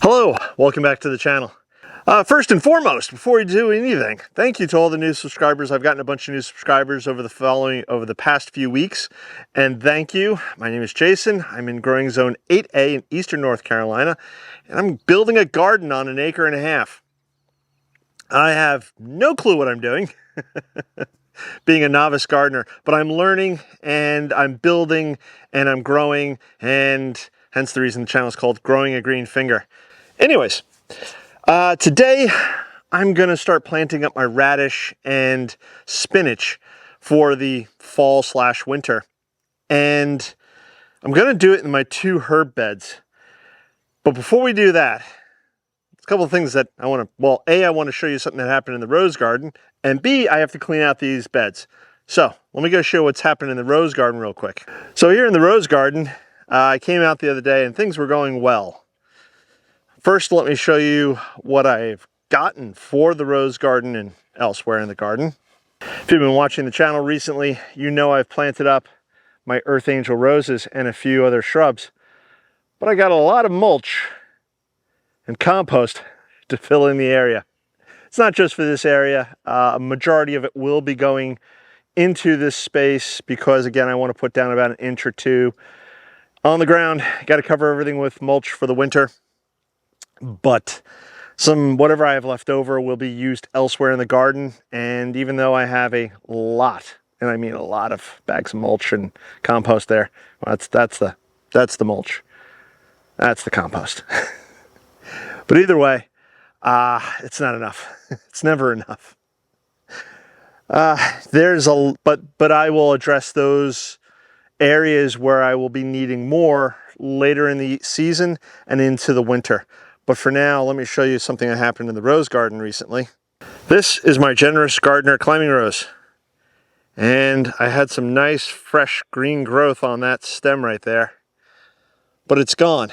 Hello, welcome back to the channel. First and foremost, before we do anything, thank you to all the new subscribers. I've gotten a bunch of new subscribers over the past few weeks, and thank you. My name is Jason. I'm in Growing Zone 8A in Eastern North Carolina, and I'm building a garden on 1.5 acres. I have no clue what I'm doing, being a novice gardener, but I'm learning and I'm building and I'm growing, and hence the reason the channel is called Growing a Green Finger. Anyways, today I'm going to start planting up my radish and spinach for the fall/winter. And I'm going to do it in my 2 herb beds. But before we do that, a couple of things that I want to, well, A, I want to show you something that happened in the rose garden, and B, I have to clean out these beds. So let me go show what's happened in the rose garden real quick. So here in the rose garden, I came out the other day and things were going well. First, let me show you what I've gotten for the rose garden and elsewhere in the garden. If you've been watching the channel recently, you know I've planted up my Earth Angel roses and a few other shrubs. But I got a lot of mulch and compost to fill in the area. It's not just for this area. A majority of it will be going into this space because, again, I want to put down about 1 inch or 2 on the ground. Got to cover everything with mulch for the winter. But whatever I have left over will be used elsewhere in the garden. And even though I have a lot, and I mean a lot of bags of mulch and compost there, well, that's the mulch. That's the compost. But either way, it's not enough. It's never enough. But I will address those areas where I will be needing more later in the season and into the winter. But for now, let me show you something that happened in the rose garden recently. This is my Generous Gardener climbing rose. And I had some nice, fresh green growth on that stem right there. But it's gone.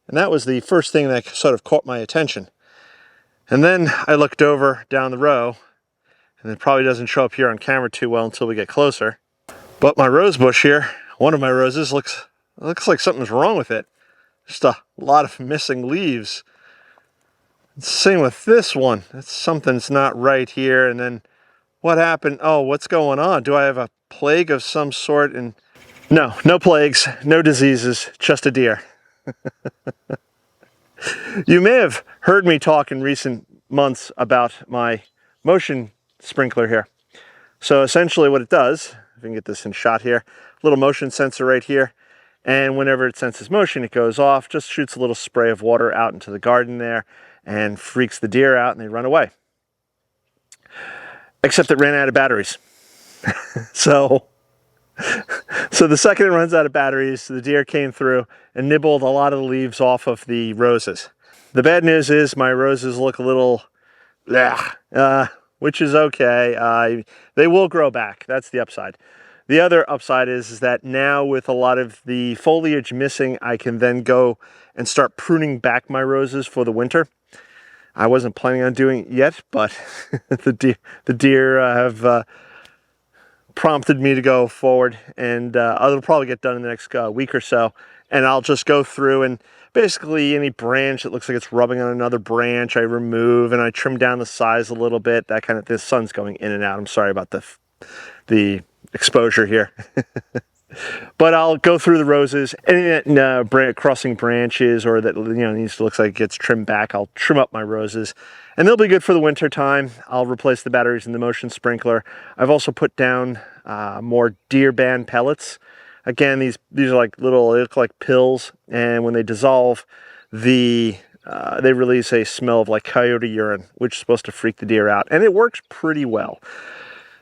And that was the first thing that sort of caught my attention. And then I looked over down the row, and it probably doesn't show up here on camera too well until we get closer. But my rose bush here, one of my roses, looks like something's wrong with it. Just a lot of missing leaves. Same with this one. Something's not right here. And then what happened? Oh, what's going on? Do I have a plague of some sort? And no plagues, no diseases, just a deer. You may have heard me talk in recent months about my motion sprinkler here. So essentially what it does, if we can get this in shot here, little motion sensor right here. And whenever it senses motion, it goes off, just shoots a little spray of water out into the garden there and freaks the deer out and they run away. Except it ran out of batteries. So the second it runs out of batteries, the deer came through and nibbled a lot of the leaves off of the roses. The bad news is my roses look a little, which is okay. They will grow back. That's the upside. The other upside is that now with a lot of the foliage missing, I can then go and start pruning back my roses for the winter. I wasn't planning on doing it yet, but the deer have prompted me to go forward, and it'll probably get done in the next week or so. And I'll just go through and basically any branch that looks like it's rubbing on another branch, I remove and I trim down the size a little bit. That kind of, the sun's going in and out. I'm sorry about the exposure here. But I'll go through the roses, anything that crossing branches or that needs to look like it gets trimmed back, I'll trim up my roses, and they'll be good for the winter time. I'll replace the batteries in the motion sprinkler. I've also put down more deer band pellets. Again, these are like little, they look like pills, and when they dissolve, they release a smell of like coyote urine, which is supposed to freak the deer out, and it works pretty well.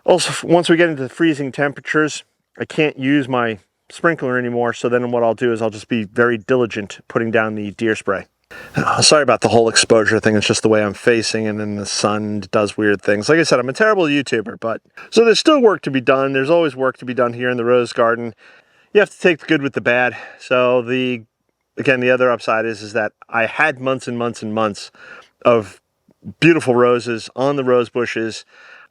Also, once we get into the freezing temperatures, I can't use my sprinkler anymore, so then what I'll do is I'll just be very diligent putting down the deer spray. Sorry about the whole exposure thing, it's just the way I'm facing, and then the sun does weird things. Like I said, I'm a terrible YouTuber, but so there's still work to be done. There's always work to be done here in the rose garden. You have to take the good with the bad. So again, the other upside is that I had months and months and months of beautiful roses on the rose bushes.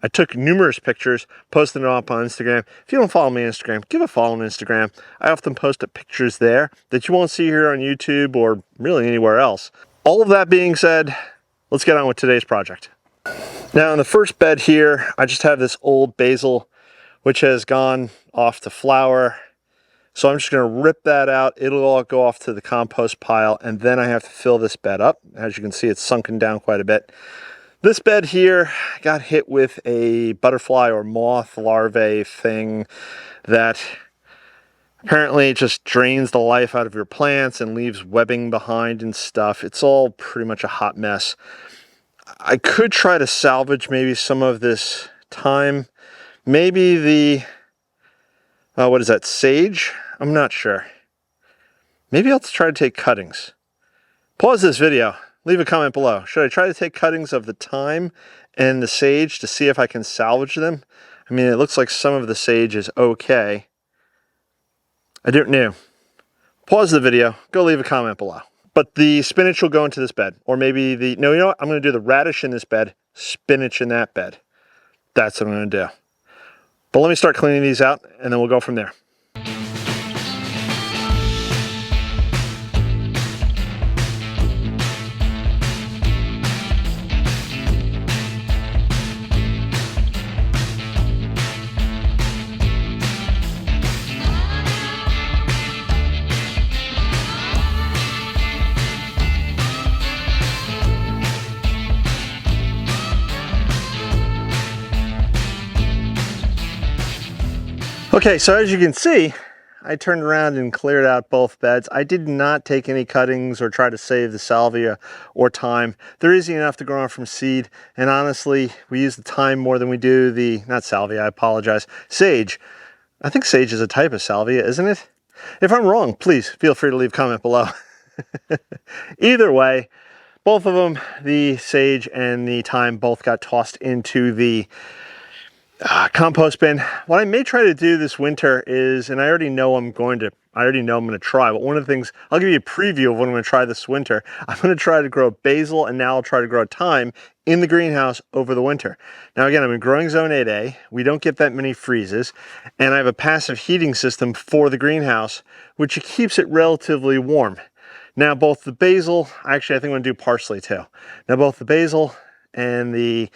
I took numerous pictures, posted them up on Instagram. If you don't follow me on Instagram, give a follow on Instagram. I often post up pictures there that you won't see here on YouTube or really anywhere else. All of that being said, let's get on with today's project. Now in the first bed here, I just have this old basil, which has gone off to flower. So I'm just gonna rip that out. It'll all go off to the compost pile, and then I have to fill this bed up. As you can see, it's sunken down quite a bit. This bed here got hit with a butterfly or moth larvae thing that apparently just drains the life out of your plants and leaves webbing behind and stuff. It's all pretty much a hot mess. I could try to salvage maybe some of this thyme. Maybe the, what is that, sage? I'm not sure. Maybe I'll try to take cuttings. Pause this video. Leave a comment below. Should I try to take cuttings of the thyme and the sage to see if I can salvage them? I mean, it looks like some of the sage is okay. I don't know. Pause the video, go leave a comment below. But the spinach will go into this bed. Or maybe the, no, you know what? I'm gonna do the radish in this bed, spinach in that bed. That's what I'm gonna do. But let me start cleaning these out and then we'll go from there. Okay, so as you can see, I turned around and cleared out both beds. I did not take any cuttings or try to save the salvia or thyme. They're easy enough to grow on from seed, and honestly, we use the thyme more than we do the, not salvia, I apologize, sage. I think sage is a type of salvia, isn't it? If I'm wrong, please feel free to leave a comment below. Either way, both of them, the sage and the thyme, both got tossed into the compost bin. What I may try to do this winter is, and I already know I'm going to try, but one of the things, I'll give you a preview of what I'm going to try this winter. I'm going to try to grow basil, and now I'll try to grow thyme in the greenhouse over the winter. Now again, I'm in growing zone 8A. We don't get that many freezes, and I have a passive heating system for the greenhouse, which keeps it relatively warm. Now both the basil, actually I think I'm going to do parsley too. Now both the basil and the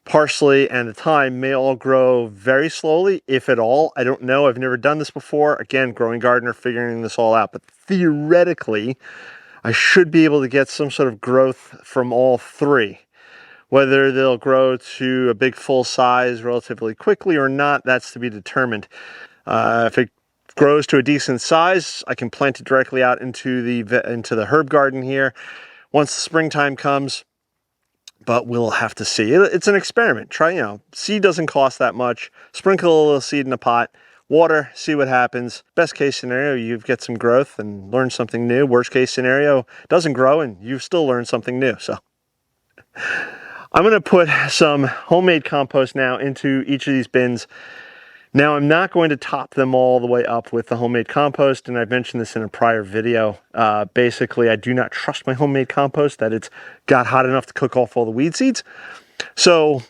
parsley and the thyme may all grow very slowly, if at all. I don't know. I've never done this before. Again, growing gardener, figuring this all out. But theoretically, I should be able to get some sort of growth from all three. Whether they'll grow to a big full size relatively quickly or not, that's to be determined. If it grows to a decent size, I can plant it directly out into the herb garden here once the springtime comes. But we'll have to see. It's an experiment. Try, you know, seed doesn't cost that much. Sprinkle a little seed in a pot, water, see what happens. Best case scenario, you get some growth and learn something new. Worst case scenario, doesn't grow and you've still learned something new. So I'm gonna put some homemade compost now into each of these bins. Now I'm not going to top them all the way up with the homemade compost, and I've mentioned this in a prior video. Basically, I do not trust my homemade compost, that it's got hot enough to cook off all the weed seeds. So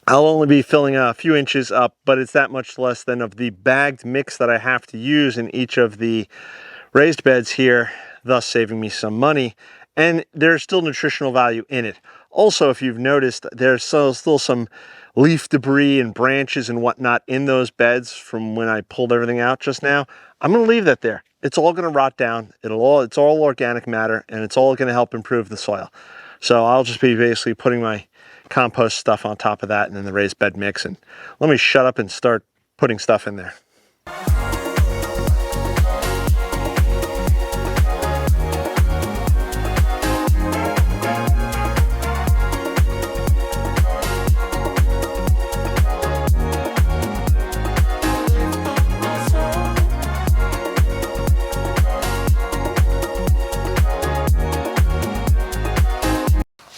I'll only be filling a few inches up, but it's that much less than of the bagged mix that I have to use in each of the raised beds here, thus saving me some money. And there's still nutritional value in it. Also, if you've noticed, there's still some leaf debris and branches and whatnot in those beds from when I pulled everything out just now. I'm going to leave that there. It's all going to rot down. It's all organic matter, and it's all going to help improve the soil. So I'll just be basically putting my compost stuff on top of that and then the raised bed mix. And let me shut up and start putting stuff in there.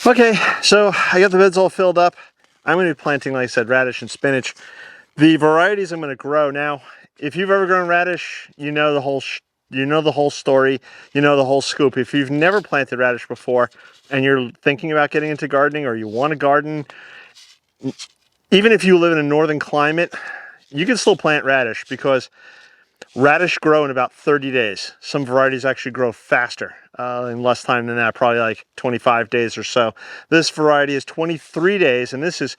Okay, so I got the beds all filled up. I'm going to be planting, like I said, radish and spinach. The varieties I'm going to grow now, if you've ever grown radish, you know the whole story, you know the whole scoop. If you've never planted radish before and you're thinking about getting into gardening, or you want to garden, even if you live in a northern climate, you can still plant radish, because Radish grow in about 30 days. Some varieties actually grow faster, in less time than that, probably like 25 days or so. This variety is 23 days, and this is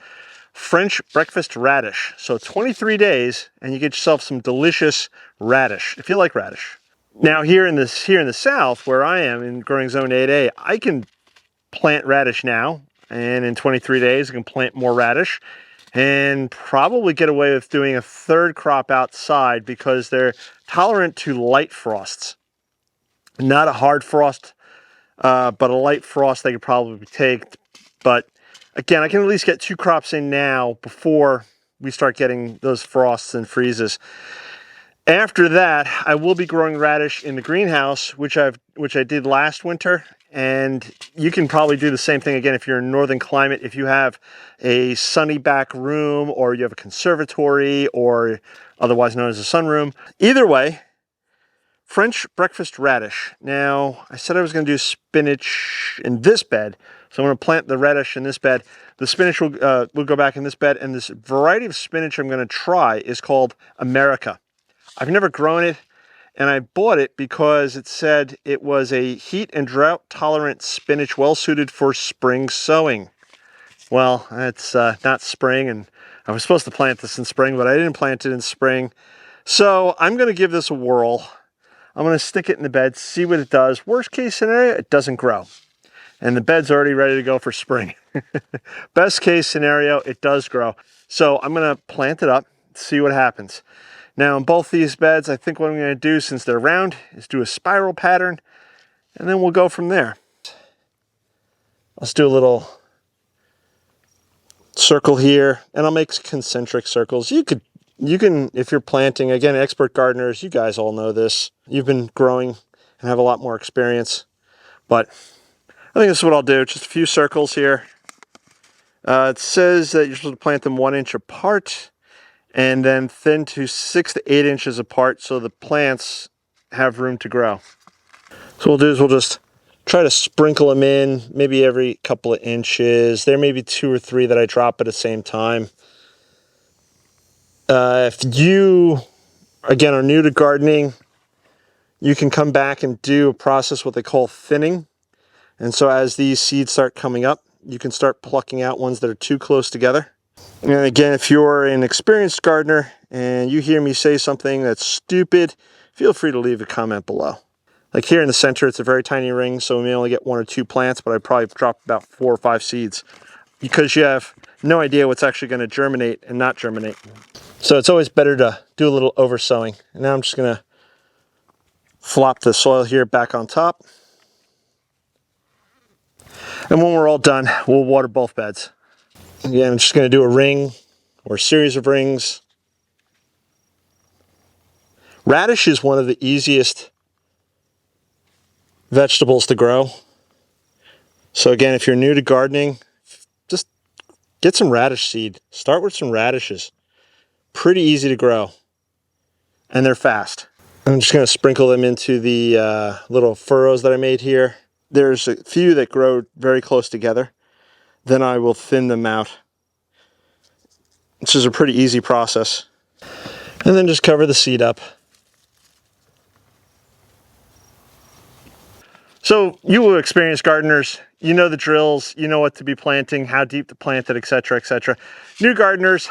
French breakfast radish. So 23 days, and you get yourself some delicious radish, if you like radish. Now here in the south, where I am in growing zone 8A, I can plant radish now, and in 23 days I can plant more radish and probably get away with doing a third crop outside because they're tolerant to light frosts. Not a hard frost, but a light frost they could probably take. But again, I can at least get 2 crops in now before we start getting those frosts and freezes. After that, I will be growing radish in the greenhouse, which I did last winter. And you can probably do the same thing again if you're in northern climate. If you have a sunny back room, or you have a conservatory, or otherwise known as a sunroom. Either way, French breakfast radish. Now, I said I was going to do spinach in this bed, so I'm going to plant the radish in this bed. The spinach will go back in this bed, and this variety of spinach I'm going to try is called America. I've never grown it, and I bought it because it said it was a heat and drought tolerant spinach well suited for spring sowing. Well, it's not spring, and I was supposed to plant this in spring, but I didn't plant it in spring. So I'm going to give this a whirl. I'm going to stick it in the bed, see what it does. Worst case scenario, it doesn't grow. And the bed's already ready to go for spring. Best case scenario, it does grow. So I'm going to plant it up, see what happens. Now in both these beds, I think what I'm going to do, since they're round, is do a spiral pattern, and then we'll go from there. Let's do a little circle here, and I'll make concentric circles. You can, if you're planting, again, expert gardeners, you guys all know this. You've been growing and have a lot more experience, but I think this is what I'll do. Just a few circles here. It says that you're supposed to plant them 1 inch apart, and then thin to 6 to 8 inches apart so the plants have room to grow. So what we'll do is we'll just try to sprinkle them in maybe every couple of inches. There may be 2 or 3 that I drop at the same time. If you, again, are new to gardening, you can come back and do a process what they call thinning. And so as these seeds start coming up, you can start plucking out ones that are too close together. And again, if you're an experienced gardener and you hear me say something that's stupid, feel free to leave a comment below. Like here in the center, it's a very tiny ring, so we may only get 1 or 2 plants, but I probably drop about 4 or 5 seeds because you have no idea what's actually going to germinate and not germinate. So it's always better to do a little over sowing. And now I'm just going to flop the soil here back on top. And when we're all done, we'll water both beds. Again, I'm just going to do a ring or a series of rings. Radish is one of the easiest vegetables to grow. So again, if you're new to gardening, just get some radish seed. Start with some radishes. Pretty easy to grow. And they're fast. I'm just going to sprinkle them into the little furrows that I made here. There's a few that grow very close together. Then I will thin them out. This is a pretty easy process. And then just cover the seed up. So you experienced gardeners, you know the drills, you know what to be planting, how deep to plant it, etc., etc. New gardeners,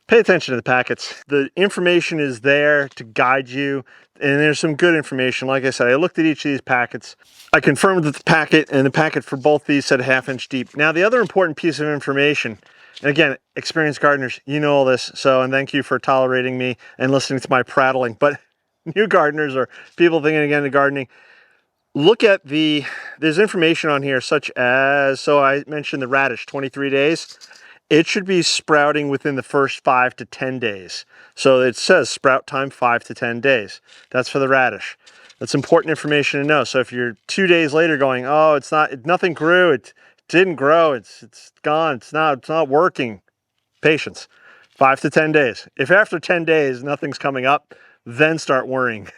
pay attention to the packets. The information is there to guide you, and there's some good information. Like I said, I looked at each of these packets. I confirmed that the packet for both these said 1/2 inch deep. Now the other important piece of information, and again, experienced gardeners, you know all this, and thank you for tolerating me and listening to my prattling, but new gardeners or people thinking again of gardening, look at there's information on here such as, so I mentioned the radish, 23 days. It should be sprouting within the first 5 to 10 days. So it says sprout time 5 to 10 days. That's for the radish. That's important information to know. So if you're 2 days later going, oh, nothing grew, it didn't grow, it's gone, it's not working. Patience. 5 to 10 days. If after 10 days nothing's coming up, then start worrying.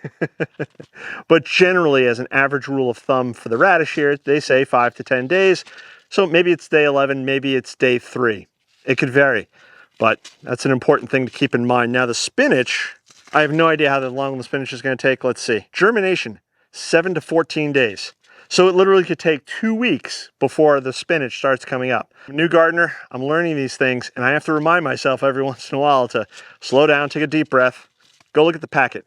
But generally, as an average rule of thumb for the radish here, they say 5 to 10 days. So maybe it's day 11, maybe it's day 3. It could vary, but that's an important thing to keep in mind. Now the spinach, I have no idea how long the spinach is going to take. Let's see. Germination, 7 to 14 days. So it literally could take 2 weeks before the spinach starts coming up. I'm a new gardener, I'm learning these things, and I have to remind myself every once in a while to slow down, take a deep breath, go look at the packet.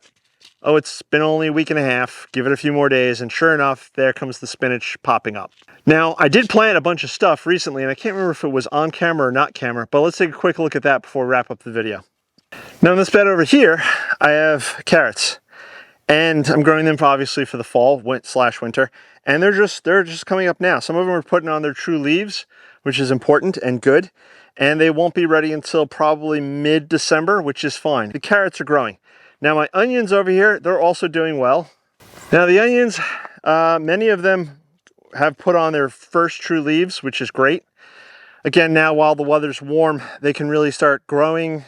Oh, it's been only a week and a half, give it a few more days, and sure enough, there comes the spinach popping up. Now, I did plant a bunch of stuff recently, and I can't remember if it was on camera or not camera, but let's take a quick look at that before we wrap up the video. Now in this bed over here, I have carrots, and I'm growing them obviously for the fall, winter, and they're just coming up now. Some of them are putting on their true leaves, which is important and good, and they won't be ready until probably mid-December, which is fine. The carrots are growing. Now my onions over here, they're also doing well. Now the onions, many of them have put on their first true leaves, which is great. Again, now while the weather's warm, they can really start growing,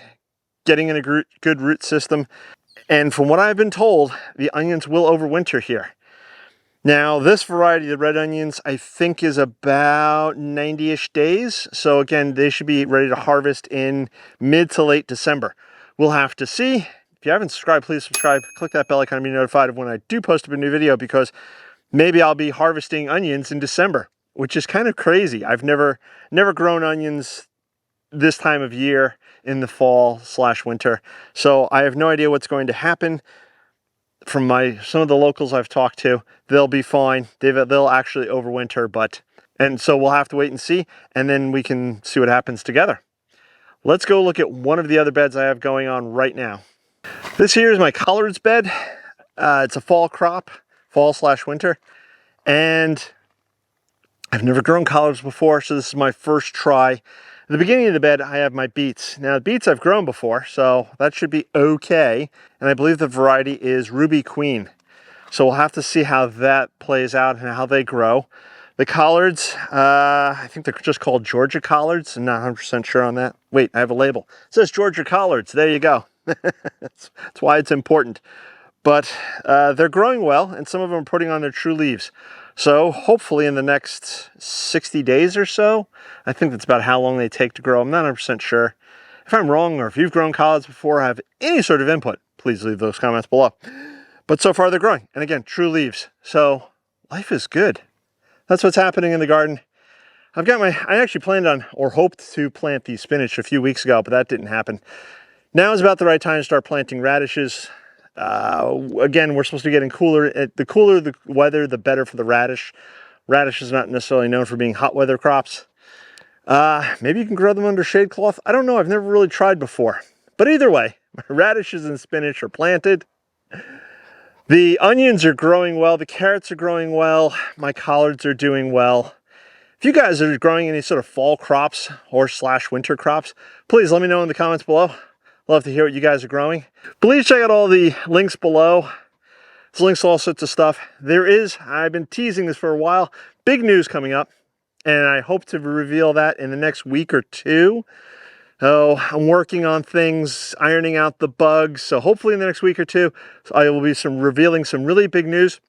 getting in a good root system. And from what I've been told, the onions will overwinter here. Now this variety, the red onions, I think is about 90-ish days. So again, they should be ready to harvest in mid to late December. We'll have to see. If you haven't subscribed, please subscribe. Click that bell icon to be notified of when I do post up a new video, because maybe I'll be harvesting onions in December, which is kind of crazy. I've never grown onions this time of year in the fall/winter. So I have no idea what's going to happen. From some of the locals I've talked to, they'll be fine. They'll actually overwinter, and so we'll have to wait and see, and then we can see what happens together. Let's go look at one of the other beds I have going on right now. This here is my collards bed. It's a fall crop, fall/winter, and I've never grown collards before, so this is my first try. At the beginning of the bed, I have my beets. Now, the beets I've grown before, so that should be okay, and I believe the variety is Ruby Queen. So we'll have to see how that plays out and how they grow. The collards, I think they're just called Georgia collards. I'm not 100% sure on that. Wait, I have a label. It says Georgia collards. There you go. That's why it's important. But they're growing well, and some of them are putting on their true leaves. So hopefully in the next 60 days or so, I think that's about how long they take to grow. I'm not 100% sure. If I'm wrong, or if you've grown collards before, have any sort of input, please leave those comments below. But so far they're growing, and again, true leaves. So life is good. That's what's happening in the garden. I actually planned on, or hoped to plant the spinach a few weeks ago, but that didn't happen. Now is about the right time to start planting radishes. Again, we're supposed to be getting cooler. The cooler the weather, the better for the radish. Radish is not necessarily known for being hot weather crops. Maybe you can grow them under shade cloth. I don't know. I've never really tried before. But either way, my radishes and spinach are planted. The onions are growing well. The carrots are growing well. My collards are doing well. If you guys are growing any sort of fall crops or /winter crops, please let me know in the comments below. Love to hear what you guys are growing. Please check out all the links below. There's links to all sorts of stuff. I've been teasing this for a while, big news coming up, and I hope to reveal that in the next week or two. Oh, I'm working on things, ironing out the bugs, so hopefully in the next week or two, I will be revealing some really big news.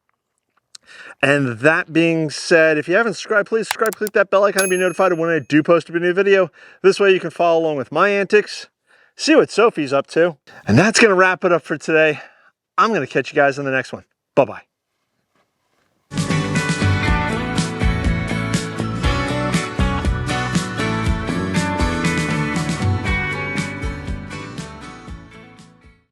And that being said, if you haven't subscribed, please subscribe, click that bell icon to be notified of when I do post a new video. This way you can follow along with my antics, see what Sophie's up to. And that's going to wrap it up for today. I'm going to catch you guys in the next one. Bye-bye.